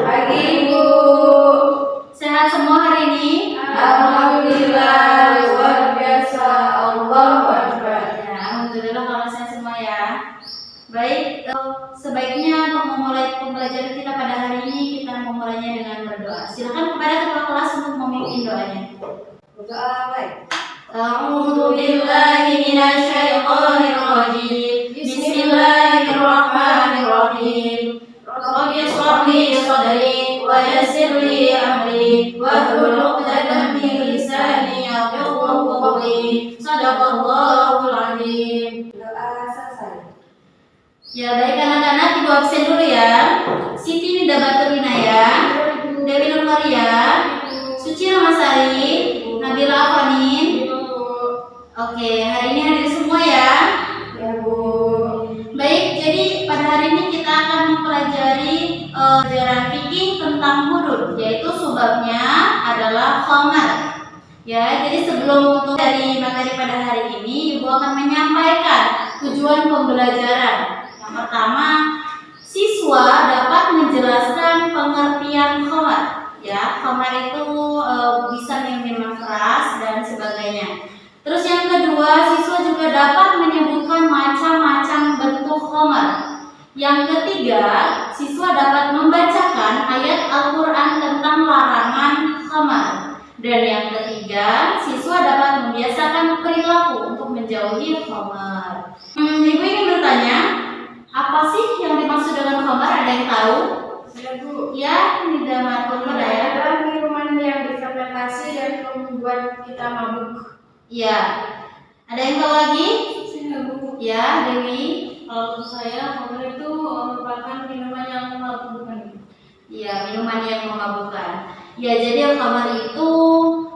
Pagi Ibu. Sehat semua hari ini? Alhamdulillah, luar biasa. Allahu Akbar. Ya, alhamdulillah kalau sehat semua ya. Baik, sebaiknya untuk memulai pembelajaran kita pada hari ini kita memulainya dengan berdoa. Silakan kepada ketua kelas untuk memimpin doanya. Berdoa baik. A'udzu billahi minasyaitonir rajim. Bismillahirrahmanirrahim. Rabbi shrah li sadri wa yassir li amri wahlul 'uqdatam min lisani yafqahu qawli. Shadaqallahul 'azim. Doa selesai. Ya baik anak-anak, ibu absen dulu ya. Siti Nidabatul Inayah, Dewi Nurmaria, Suci Ramasari, Nabila Afanin. Oke, hari ini hadir semua ya. Ya Bu. Baik, jadi pada hari ini kita akan mempelajari pelajaran fikih tentang hudud, yaitu subbabnya adalah khamar. Ya, jadi sebelum untuk dari materi pada hari ini, Ibu akan menyampaikan tujuan pembelajaran. Yang pertama, siswa dapat menjelaskan pengertian khamar. Ya, khamar itu bisa minuman keras dan sebagainya. Terus yang kedua, siswa juga dapat menyebutkan macam-macam bentuk khamar. Yang ketiga, siswa dapat membacakan ayat Al-Quran tentang larangan khamar. Dan yang ketiga, siswa dapat membiasakan perilaku untuk menjauhi khamar. Ibu ingin bertanya, apa sih yang dimaksud dengan khamar? Ada yang tahu? Ya Bu. Ya, Nidabatul Inayah. Adalah minuman yang difermentasi dan membuat kita mabuk. Ya, ada yang tahu lagi? Saya Bu. Ya, Dewi. Kalau menurut saya, khamar itu merupakan minuman yang memabukkan. Ya, minuman yang memabukkan. Ya, jadi khamar itu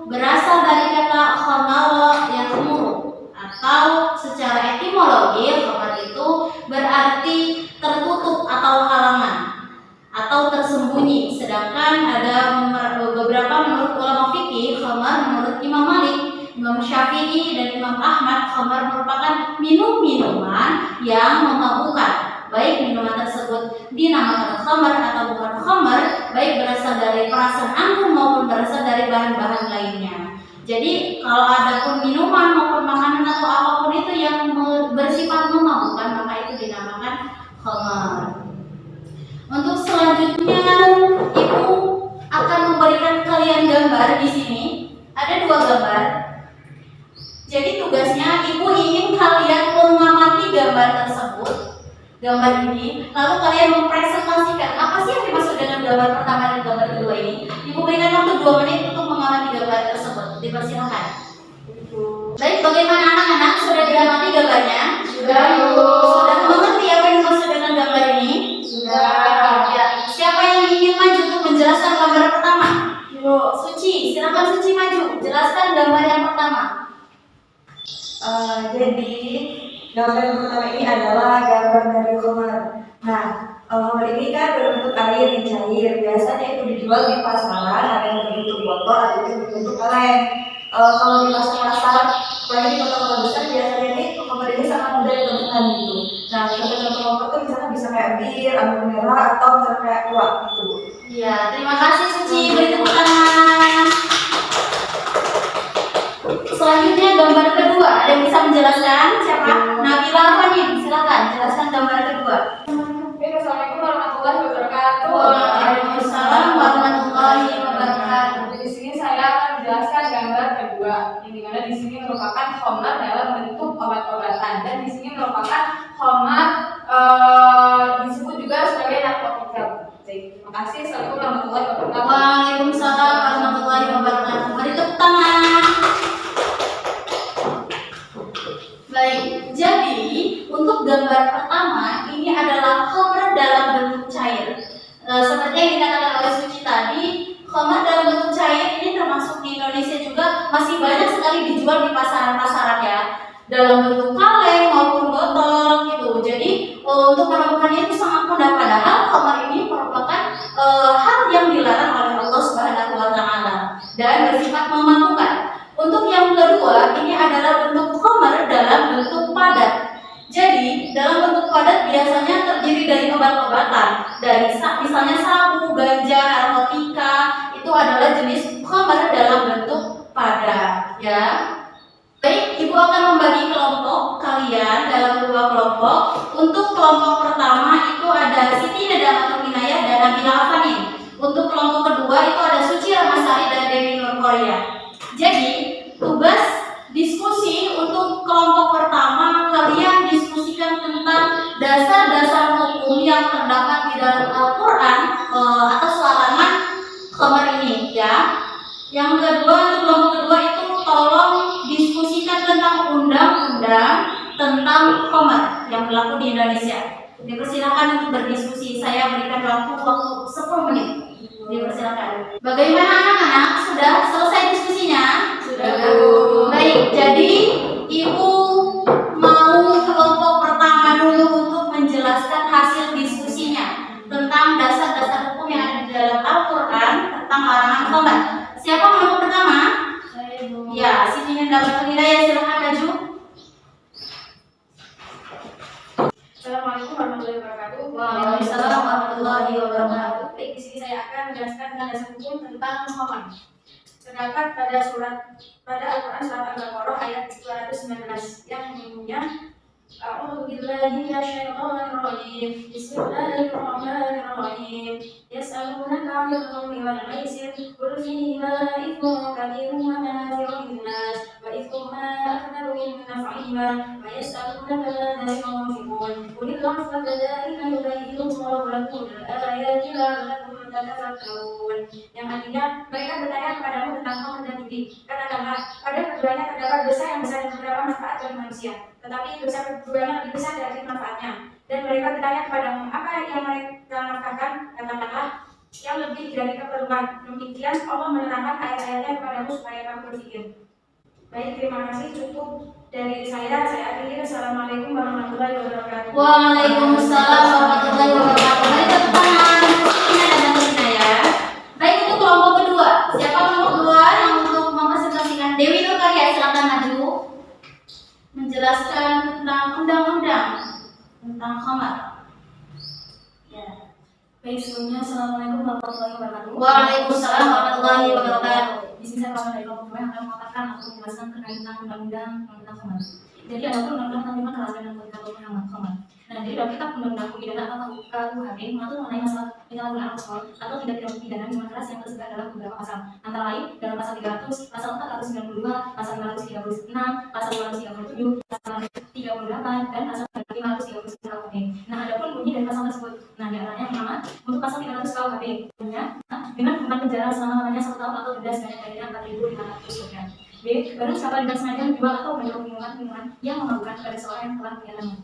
berasal dari kata khamara yahmuru, atau secara etimologi khamar itu berarti tertutup atau halangan atau tersembunyi. Sedangkan ada beberapa menurut ulama fikih, khamar menurut Imam Malik, Imam Syafi'i dan Imam Ahmad, khamar merupakan minuman yang memabukkan. Baik minuman tersebut dinamakan khamar atau bukan khamar, baik berasal dari perasan anggur maupun berasal dari bahan-bahan lainnya. Jadi kalau ada pun minuman maupun makanan atau apapun itu yang bersifat memabukkan, maka itu dinamakan khamar. Untuk selanjutnya, Ibu akan memberikan kalian gambar di sini. Ada 2 gambar. Jadi tugasnya Ibu ingin kalian mengamati gambar tersebut, gambar ini, lalu kalian mempresentasikan apa sih yang dimaksud dengan gambar pertama dan gambar kedua ini. Ibu berikan waktu 2 menit untuk mengamati gambar tersebut. Dipersilakan. Baik, bagaimana anak-anak? Sudah diamati gambarnya? Sudah Bu. Sudah mengerti apa yang dimaksud dengan gambar ini? Sudah. Ya. Siapa yang ingin maju untuk menjelaskan gambar pertama? Bu. Suci, silakan Suci maju. Jelaskan gambar yang pertama. Jadi gambar yang pertama ini adalah gambar dari khamar. Nah, khamar ini kan berbentuk air yang cair. Biasanya itu dijual di pasaran, ada yang berbentuk botol, ada yang berbentuk kaleng. Kalau di pasar-pasar, apalagi di kota-kota besar, biasanya ini khamar ini sangat mudah ditemukan gitu. Nah, contoh-contoh khamar itu misalnya bisa kayak bir, anggur merah, atau misalnya kayak kuah gitu. Iya, terima kasih Suci. Beri tepuk tangan. Selanjutnya gambar kedua, ada yang bisa menjelaskan? Siapa? Nabila Afanin, silakan jelaskan gambar kedua. Assalamualaikum warahmatullahi wabarakatuh. Waalaikumsalam warahmatullahi wabarakatuh. Di sini saya akan menjelaskan gambar kedua, yang dimana di sini merupakan khamar dalam bentuk obat-obatan, dan di sini merupakan khamar disebut juga sebagai narkotika. Terima kasih. Assalamualaikum warahmatullahi wabarakatuh. Waalaikumsalam warahmatullahi wabarakatuh. Beri tepuk tangan. Baik, jadi untuk gambar pertama ini adalah khamar dalam bentuk cair. Seperti yang dikatakan oleh Suci tadi, khamar dalam bentuk cair ini termasuk di Indonesia juga masih banyak sekali dijual di pasaran-pasaran ya, dalam bentuk kaleng maupun botol gitu. Jadi untuk menemukannya itu sangat mudah, padahal khamar ini merupakan hal yang dilarang oleh Allah Subhanahu wa taala dan bersifat memabukkan. Untuk yang kedua, ini adalah bentuk khamar dalam bentuk padat. Jadi, dalam bentuk padat biasanya terdiri dari obat-obatan dari misalnya sabu, ganja, narkotika, itu adalah jenis khamar dalam bentuk padat, ya. Baik, Ibu akan membagi kelompok kalian dalam dua kelompok. Untuk kelompok pertama itu ada Siti Nadamatul Inayah dan Nabila Afanin. Untuk kelompok kedua itu ada Suci Ramasari dan Dewi Nur Korea. Jadi, tugas diskusi untuk kelompok pertama, kalian diskusikan tentang dasar-dasar hukum yang terdapat di dalam Al-Quran atas larangan khamar ini, ya. Yang kedua, untuk kelompok kedua itu tolong diskusikan tentang undang-undang tentang khamar yang berlaku di Indonesia. Dipersilakan untuk berdiskusi. Saya berikan waktu 10 menit. Dipersilakan. Bagaimana anak-anak? Sudah selesai diskusinya? Sudah. Baik, jadi Ibu mau kelompok pertama dulu untuk menjelaskan hasil diskusinya tentang dasar-dasar hukum yang ada di dalam Al-Quran tentang larangan khamar. Siapa kelompok pertama? Saya, Bu. Ya, Siti Nadamatul Inayah, silakan maju. Assalamualaikum warahmatullahi wabarakatuh. Waalaikumsalam warahmatullahi wabarakatuh. Baik, di sini saya akan menjelaskan tentang dasar hukum tentang khamar. Terdapat pada Al-Quran surat Al-Baqarah ayat 219 yang bunyinya A'udzu billahi minasyaitonir rajim. Bismillahirrahmanirrahim. Yas'alunaka 'anil khamri wal maisir qul fihima ithmun kabirun wa manafi'u lin-nas wa ithmuhuma akbaru min naf'ihima wa yas'alunaka madza yunfiqun qul al-'afwa kadzalika yubayyinu Allahu lakum al-ayati la'allakum tatafakkarun. Yang artinya mereka bertanya kepadamu tentang khamr dan judi. Katakanlah, pada keduanya terdapat dosa yang besar dan beberapa manfaat bagi manusia. Tetapi dosa keduanya lebih besar dari manfaatnya. Dan mereka bertanya kepadamu, apa yang mereka nafkahkan? Katakanlah, yang lebih dari keperluan. Demikian Allah menerangkan ayat-ayatnya kepadamu supaya kamu berpikir. Baik, terima kasih. Cukup dari saya akhiri. Assalamualaikum warahmatullahi wabarakatuh. Waalaikumsalam warahmatullahi wabarakatuh. Mari tepuk tangan untuk Siti Nadamatul Inayah. Baik, untuk kelompok kedua. Siapa kelompok kedua yang untuk mempresentasikan? Dewi Nur Korea, silakan maju. Menjelaskan tentang undang-undang tentang khamar. Ya. Baik, sebelumnya Assalamualaikum warahmatullahi wabarakatuh. Waalaikumsalam warahmatullahi wabarakatuh. Di sini saya dari kelompok kedua yang akan mengatakan atau menjelaskan terkait tentang undang-undang tentang khamar. Jadi ada undang-undang tentang kerajaan dan politik yang khamar. Nah, jadi dalam kitab undang-undang pidana atau KUHP mengatur mengenai masalah penyalahgunaan alkohol atau tindak pidana minuman keras yang tersebar dalam beberapa pasal. Antara lain dalam pasal 300, pasal 492, pasal 536, pasal 237, pasal 38, dan pasal 539 KUHP. Nah, adapun bunyi dari pasal tersebut. Nah, di antaranya yang pertama, untuk pasal 300 KUHP bunyinya dengan hukuman penjara selama-lamanya 1 tahun atau denda sebanyak 4.500 rupiah. B. Barang siapa dengan sengaja menjual atau menyuruh minuman yang memabukkan kepada seorang yang telah menyatakannya.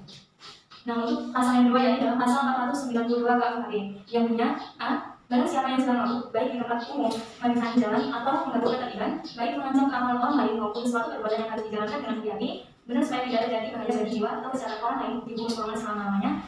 Nah, untuk pasal yang kedua yaitu dalam pasal 492 KUHP yang bunyinya A. Barang siapa yang sedang mabuk, baik di tempat umum, menyimpan jalan atau mengganggu ketertiban, baik mengancam keamanan orang lain maupun suatu perbuatan yang harus dijalankan dengan hati-hati, benar supaya tidak terjadi bahaya bagi jiwa atau kesehatan orang lain dibunuh selama selama-lamanya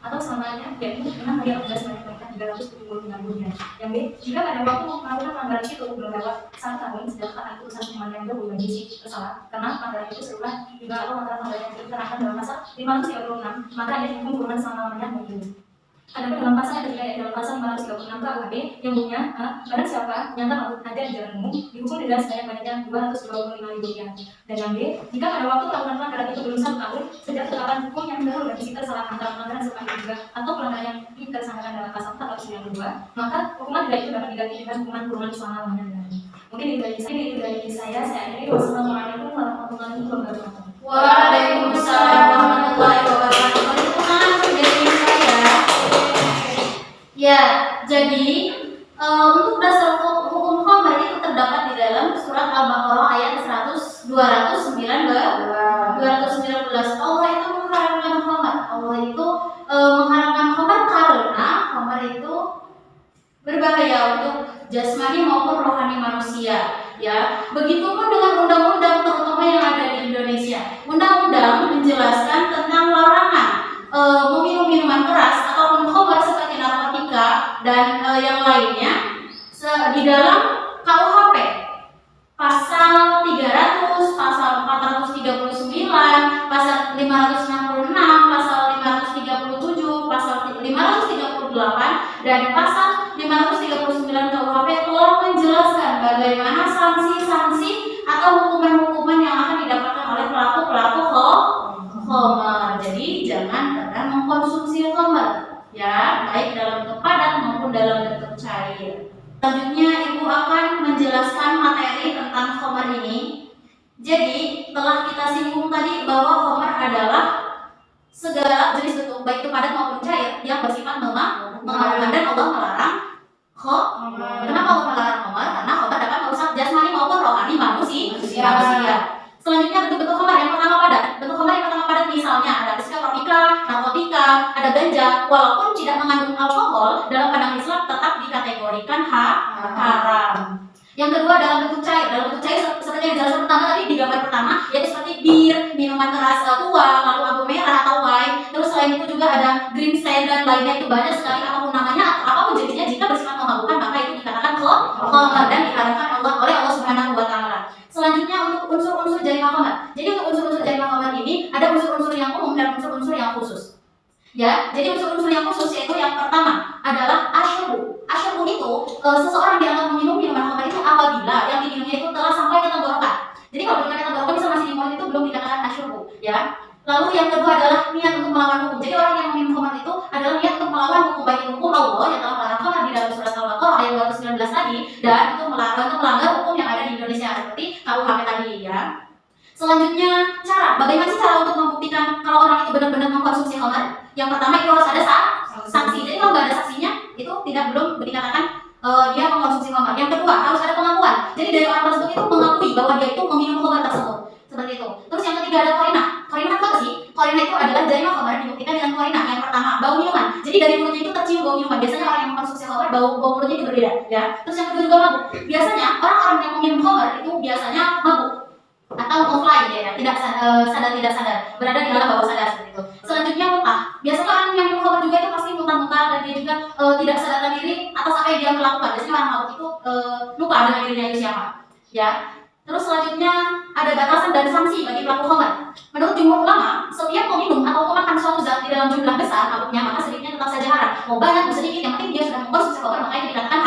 atau selamanya, yaitu dengan hadiah petugas sebanyak 379 rupiah. Yang B. Jika pada waktu melakukan pelanggaran itu belum lewat 1 tahun sejak saat putusan pengadilan itu bagi si bersalah karena pelanggaran itu serupa juga atau antara pelanggaran yang diterangkan dalam pasal 536, maka ia dihukum kurungan selama-lamanya menjadi. Adapun dalam pasal yang ketiga yaitu dalam pasal 536 KUHP yang bunyinya barang siapa nyata mabuk ada di jalan umum dihukum denda sebanyak-banyaknya 225.000 rupiah. Dan yang B, jika pada waktu melakukan pelanggaran itu belum 1 tahun sejak tetapkan hukum yang baru bagi si tersalah antara pelanggaran sepanjang juga atau pelanggaran yang ditersangkakan dalam pasal 492, maka hukuman denda itu dapat diganti dengan hukuman kurungan selama-lamanya. Mungkin itu dari saya akhiri. Wassalamualaikum warahmatullahi wabarakatuh. Waalaikumsalam warahmatullahi wabarakatuh. Ya, jadi untuk dasar hukum khamar itu terdapat di dalam surat Al-Baqarah ayat 219. Allah itu mengharamkan khamar. Allah itu mengharamkan khamar karena khamar itu berbahaya untuk jasmani maupun rohani manusia. Ya, begitupun dengan undang-undang terutama yang ada di Indonesia. Undang-undang menjelaskan tentang larangan meminum minuman keras ataupun khamar seperti narkotika dan yang lainnya di dalam KUHP pasal 300, pasal 439, pasal 566, pasal 537, pasal 539 dan pasal 539 KUHP telah menjelaskan bagaimana sanksi-sanksi atau hukuman-hukuman yang akan didapatkan oleh pelaku-pelaku khamar. Jadi jangan pernah mengkonsumsi khamar, ya, baik dalam bentuk padat maupun dalam bentuk cair. Selanjutnya ibu akan menjelaskan materi tentang khamar ini. Jadi telah kita singgung tadi bahwa khamar adalah segala jenis bentuk baik itu padat maupun cair yang bersifat memalukan, dan Allah melarang khamar. Kenapa Allah melarang khamar? Karena khamar dapat merusak jasmani maupun rohani manusia. Selanjutnya bentuk-bentuk khamar yang pertama padat. Bentuk khamar yang pertama padat misalnya ada psikotropika, narkotika, ada ganja. Walaupun tidak mengandung alkohol, dalam pandangan Islam tetap dikategorikan haram. Yang kedua dalam bentuk cair. Dalam bentuk cair seperti yang dijelaskan pertama tadi di gambar pertama, yaitu seperti bir, minuman keras tua, lalu abu merah atau wine. Terus selain itu juga ada green sand dan lainnya, itu banyak sekali apapun namanya atau apapun jenisnya, jika bersifat memabukkan maka itu dikatakan khamar dan diharamkan oleh Allah Subhanahu wa taala. Selanjutnya untuk unsur-unsur jarimah khamar. Jadi untuk unsur-unsur jarimah khamar ini ada unsur-unsur yang umum dan unsur-unsur yang khusus. Ya, jadi unsur-unsur yang khusus yaitu yang pertama adalah asyurbu. Asyurbu itu seseorang dianggap meminum minuman khamar itu apabila yang diminumnya itu telah sampai ke tenggorokan. Jadi kalau dengan tenggorokan bisa masih di mulut itu belum dikatakan asyurbu, ya. Lalu yang kedua adalah niat untuk melawan hukum. Jadi orang yang meminum khamar itu adalah niat untuk melawan hukum, baik hukum Allah yang telah melarang khamar di dalam surat Al-Baqarah ayat 219 tadi, dan itu melanggar hukum yang ada di Indonesia seperti KUHP tadi, ya. Selanjutnya cara, bagaimana sih cara untuk membuktikan kalau orang itu benar-benar mengkonsumsi khamar? Yang pertama itu harus ada sanksi. Jadi kalau nggak ada saksinya itu belum dikatakan dia mengkonsumsi khamar. Yang kedua harus ada pengakuan. Jadi dari orang tersebut itu mengakui bahwa dia itu meminum khamar tersebut. Seperti itu. Terus yang ketiga ada qarinah. Qarinah apa sih? Qarinah itu adalah jarimah khamar dibuktikan dengan qarinah. Yang pertama bau minuman. Jadi dari mulutnya itu tercium bau minuman. Biasanya orang yang mengkonsumsi khamar bau mulutnya itu berbeda, ya. Terus yang kedua juga mabuk. Biasanya orang-orang yang meminum khamar itu biasanya mabuk atau offline, ya, tidak sadar tidak sadar, berada di alam bawah sadar seperti itu. Selanjutnya muntah. Biasanya orang yang minum khamar juga itu pasti muntah-muntah dan dia juga tidak sadarkan diri atas apa yang dia melakukan. Biasanya orang mabuk itu lupa dengan dirinya itu siapa, ya. Terus selanjutnya ada batasan dan sanksi bagi pelaku khamar. Menurut jumhur ulama, setiap peminum atau pemakan suatu zat di dalam jumlah besar mabuknya, maka sedikitnya tetap saja haram. Mau banyak mau sedikit, yang penting dia sudah mengkonsumsi khamar, maka itu dikatakan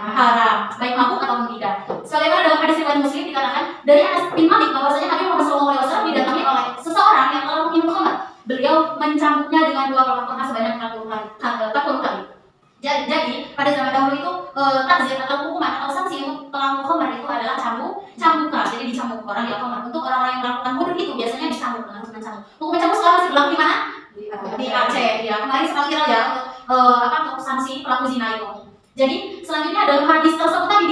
haram, baik mabuk ataupun tidak. Sebagaimana dalam hadis riwayat Muslim dikatakan dari Anas bin Malik bahwasanya Nabi Muhammad SAW didatangi oleh seseorang yang telah minum khamar. Beliau mencambuknya dengan 2 pelapor sebanyak 40 kali. Jadi pada zaman dahulu itu takzir atau hukuman atau sanksi untuk pelaku khamar itu adalah cambukan. Jadi dicambuk orang yang khamar. Untuk orang-orang yang melakukan hudud itu biasanya dicambuk dengan hukuman cambuk. Hukuman cambuk sekarang masih berlaku di mana? Di Aceh. Ya, kemarin sempat viral ya untuk sanksi pelaku zina itu. Jadi selanjutnya dalam hadis tersebut tadi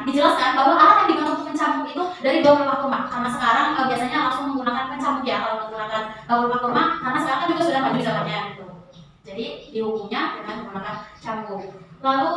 dijelaskan bahwa alat yang digunakan untuk mencambuk itu dari 2 pelapor kurma. Karena sekarang biasanya langsung menggunakan pencambuk, ya, kalau menggunakan pelapor kurma, karena sekarang kan juga sudah maju zamannya gitu. Jadi dihukumnya dengan menggunakan cambuk. Lalu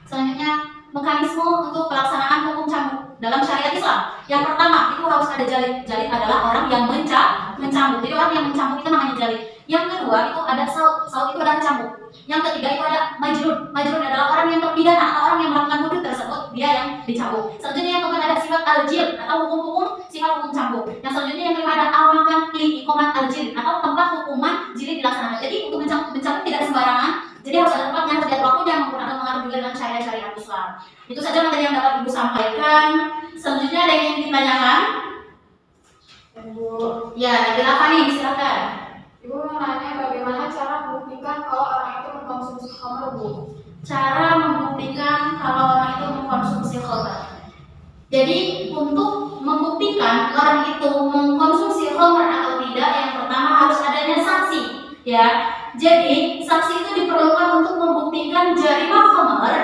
selanjutnya mekanisme untuk pelaksanaan hukum cambuk dalam syariat Islam. Yang pertama itu harus ada jalid. Jalid adalah orang yang mencambuk. Jadi orang yang mencambuk itu namanya jalid. Yang kedua itu ada saut. Saut itu adalah cambuk. Yang ketiga itu ada majrun. Majrun adalah orang yang terpidana atau orang yang melakukan hudud tersebut, dia yang dicambuk. Selanjutnya yang keempat ada sifat al-jil atau hukum-hukum sifat hukum cambuk. Yang selanjutnya yang kelima ada al-makan li ikomat al-jil atau tempat hukuman jilid dilaksanakan. Jadi untuk mencambuk tidak sembarangan. Jadi harus ada tempatnya, setiap waktunya atau mengatur juga dengan syariat Islam. Itu saja materi yang dapat Ibu sampaikan. Selanjutnya ada yang ingin ditanyakan? Ibu. Ya, silakan nih, silakan. Ibu mau nanya bagaimana cara membuktikan kalau orang itu mengkonsumsi khamar, Bu? Cara membuktikan kalau orang itu mengkonsumsi khamar. Jadi untuk membuktikan orang itu mengkonsumsi khamar atau tidak, yang pertama harus adanya saksi, ya. Jadi saksi itu diperlukan untuk membuktikan jarimah khamar.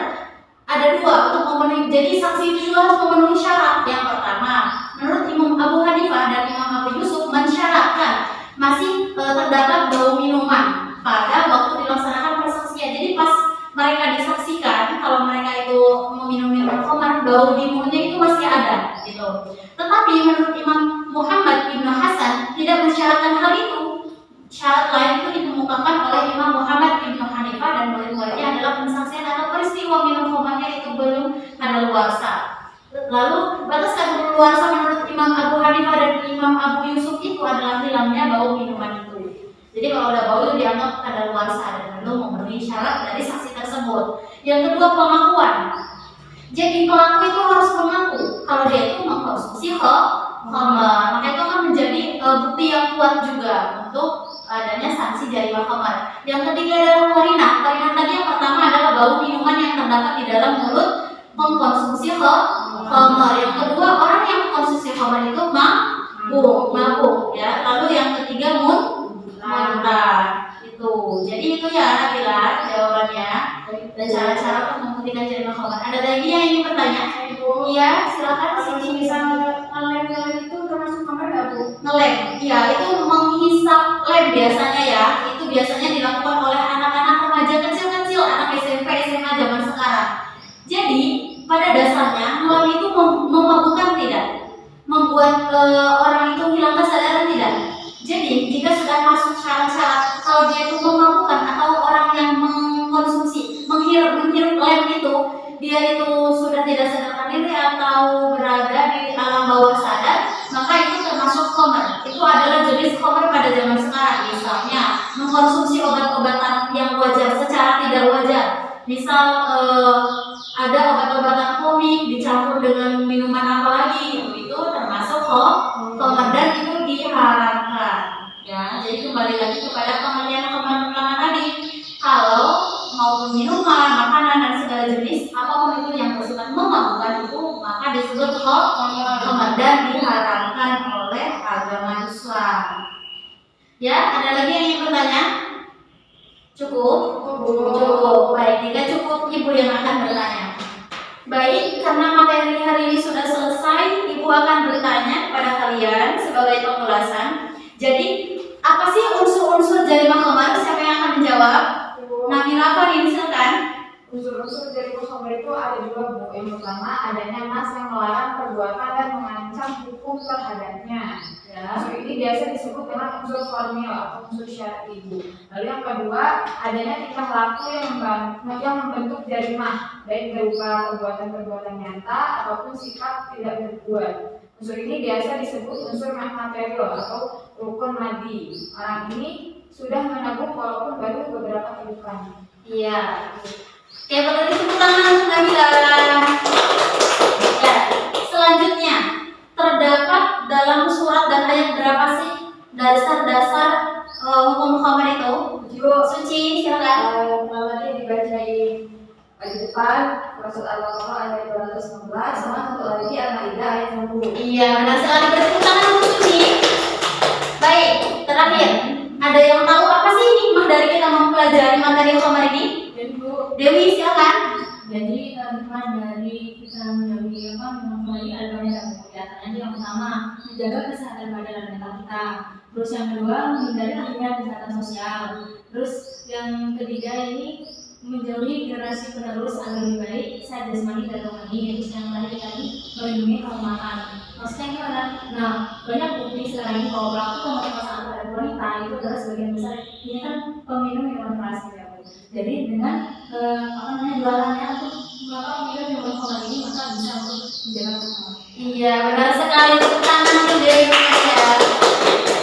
Ada 2 untuk memenuhi. Jadi saksi itu juga harus memenuhi syarat. Yang pertama, menurut Imam Abu Hanifah dan Imam Abu Yusuf mensyaratkan masih terdapat bau minuman pada waktu dilaksanakan persaksian. Jadi pas mereka disaksikan kalau mereka itu meminum minuman khamar, bau di mulutnya itu masih ada gitu. Tetapi menurut Imam Muhammad ibnu Hasan tidak mensyaratkan hal itu. Syarat lain itu dikemukakan oleh Imam Muhammad ibnu Hanifah dan murid-muridnya adalah pensaksian atau peristiwa minum khamarnya itu belum kadaluarsa. Lalu batas kadaluarsa menurut Imam Abu Hanifah dan Imam Abu Yusuf itu adalah hilangnya bau minuman itu. Jadi kalau udah bau itu dianggap kadaluarsa dan belum memenuhi syarat dari saksi tersebut. Yang kedua, pengakuan. Jadi pelaku itu harus mengaku kalau dia itu mengkonsumsi khamar. Maka itu akan menjadi bukti yang kuat juga untuk adanya sanksi dari khamar. Yang ketiga adalah qarinah. Qarinah tadi yang pertama adalah bau minuman yang terdapat di dalam mulut mengkonsumsi khamar. Yang kedua, orang yang mengkonsumsi khamar itu mabuk ya. Lalu yang ketiga muntah. Itu. Jadi itu ya Nabila jawabannya. Dan cara-cara untuk menghentikan jaringan khamar. Ada lagi yang ingin bertanya? Iya, silakan. Kalau misal ngelem itu termasuk khamar nggak Bu? Ngelem, iya itu menghisap lem biasanya ya. Itu biasanya dilakukan oleh anak-anak remaja kecil-kecil, anak SMP, SMA zaman sekarang. Jadi pada dasarnya ngelem itu memabukkan tidak? Membuat orang itu hilang kesadaran tidak? Jadi jika sudah masuk syarat-syarat kalau dia itu memabukkan atau orang yang mengkonsumsi, menghirup lem itu, dia itu sudah tidak sadarkan diri atau berada di alam bawah sadar, maka itu termasuk khamar. Itu adalah jenis khamar pada zaman sekarang. Misalnya mengkonsumsi obat-obatan yang wajar secara tidak wajar. Misal ada obat-obatan komik dicampur dengan minuman apa lagi, itu termasuk khamar dan itu diharamkan. Ya, jadi kembali lagi kepada pengertian khamar pertama tadi. Kalau maupun minuman, makanan dan segala jenis apapun itu yang bersifat memabukkan itu maka disebut khamar dan diharamkan oleh agama Islam. Ya, ada lagi yang ingin bertanya? Cukup? Cukup. Baik, jika cukup Ibu yang akan bertanya. Baik, karena materi hari ini sudah selesai, Ibu akan bertanya kepada kalian sebagai pengulasan. Jadi, apa sih unsur-unsur jarimah khamar? Siapa yang akan menjawab? Nabila Farin, silakan. Unsur-unsur dari khamar itu ada dua Bu. Yang pertama adanya nas yang melarang perbuatan dan mengancam hukum terhadapnya. Ya, unsur ini biasa disebut dengan unsur formil atau unsur syar'i Bu. Lalu yang kedua adanya tingkah laku yang membentuk jarimah, baik berupa perbuatan-perbuatan nyata ataupun sikap tidak berbuat. Unsur ini biasa disebut unsur material atau rukun madi. Orang ini sudah menabung walaupun baru beberapa kehidupan. Iya. Oke, beri tepuk tangan untuk Nabila. Ya, selanjutnya terdapat dalam surat dan ayat berapa sih dasar-dasar hukum khamar itu? Suci, silakan. Pertama dibacain di depan surat Al-Baqarah ayat 216 sama satu lagi Al-Maidah ayat 60. Iya, benar sekali. Beri tepuk tangan untuk Suci. Baik, terakhir. Ada yang tahu apa sih hikmah dari kita mempelajari materi khamar ini? Jadi Bu, Dewi, silakan. jadi hikmah dari kita menjauhi mengkonsumsi ada banyak kegiatan. Yang pertama, menjaga kesehatan badan dan mental kita. Terus yang kedua, menghindari terjadinya kejahatan sosial. Terus yang ketiga ini menjauhi generasi penerus agar lebih baik sehat jasmani dan rohani. Terus yang terakhir tadi melindungi kehormatan. Maksudnya gimana? Nah, banyak bukti sekarang ini kalau pelaku pemerkosaan pada wanita itu adalah sebagian besar ini kan peminum minuman keras ya. Jadi dengan jualannya untuk melakukan minum minuman khamar ini maka bisa untuk menjaga kehormatan. Iya, benar sekali. Tepuk tangan untuk Dewi ya.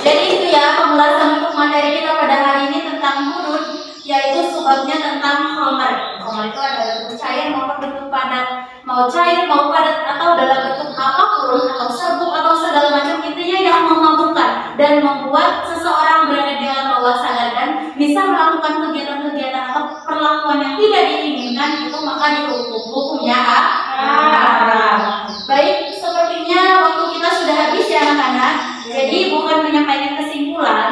Jadi itu ya pembahasan untuk materi kita pada hari ini tentang hudud, yaitu sebabnya tentang khamar. Khamar itu ada bentuk cair maupun bentuk padat. Mau cair mau padat atau dalam bentuk apapun atau serbuk atau segala macam, intinya yang memabukkan dan membuat seseorang berada di alam bawah sadar dan bisa melakukan kegiatan-kegiatan atau perlakuan yang tidak diinginkan, itu maka dihukum. Hukumnya haram. Baik, sepertinya waktu kita sudah habis ya anak-anak. Jadi bukan menyampaikan kesimpulan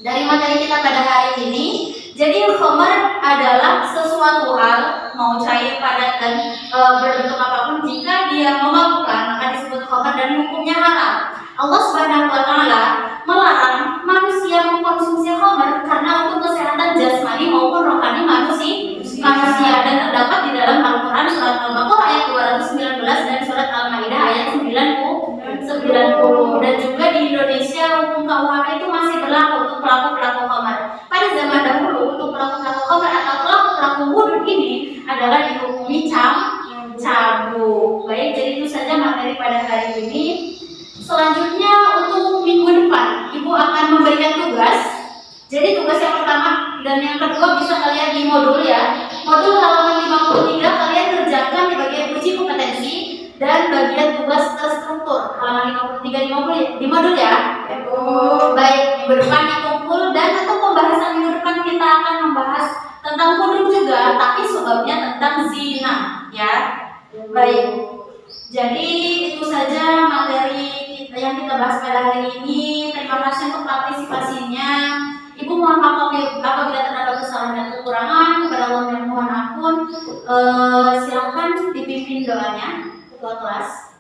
dari materi kita pada hari ini. Jadi khamar adalah sesuatu hal mau cair, padat dan berbentuk apapun, jika dia memabukkan maka disebut khamar dan hukumnya haram. Allah Subhanahu wa taala melarang manusia mengkonsumsi khamar karena untuk kesehatan jasmani maupun rohani manusia dan terdapat di dalam Al-Qur'an surat Al-Baqarah ayat 219 dan surat Al-Maidah ayat 90 dan juga di Indonesia hukum KUHP itu masih berlaku untuk pelaku-pelaku khamar. Pada zaman dahulu untuk pelaku-pelaku khamar atau pelaku-pelaku hudud ini adalah dihukumi cambuk. Baik, jadi itu saja materi pada hari ini. Selanjutnya untuk minggu depan Ibu akan memberikan tugas. Jadi tugas yang pertama dan yang kedua bisa kalian di modul ya. Modul ya. Baik. Jadi itu saja materi yang kita bahas pada hari ini. Terima kasih untuk partisipasinya. Ibu mohon maaf apabila terdapat kesalahan dan kekurangan. Kepada Allah yang mohon ampun. Silakan dipimpin doanya ketua kelas.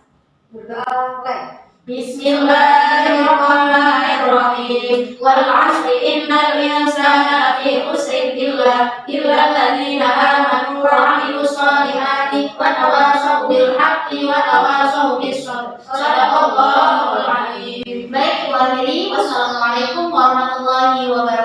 Berdoa mulai. Bismillahirrahmanirrahim. Wal 'asri innal insana lafi khusrin illa alladziina aamanu wa 'amilus shalihati wa tawashaw bil haqqi wa tawashaw bis sabr. Shadaqallahul 'azim. Baik, wassalamualaikum warahmatullahi wabarakatuh.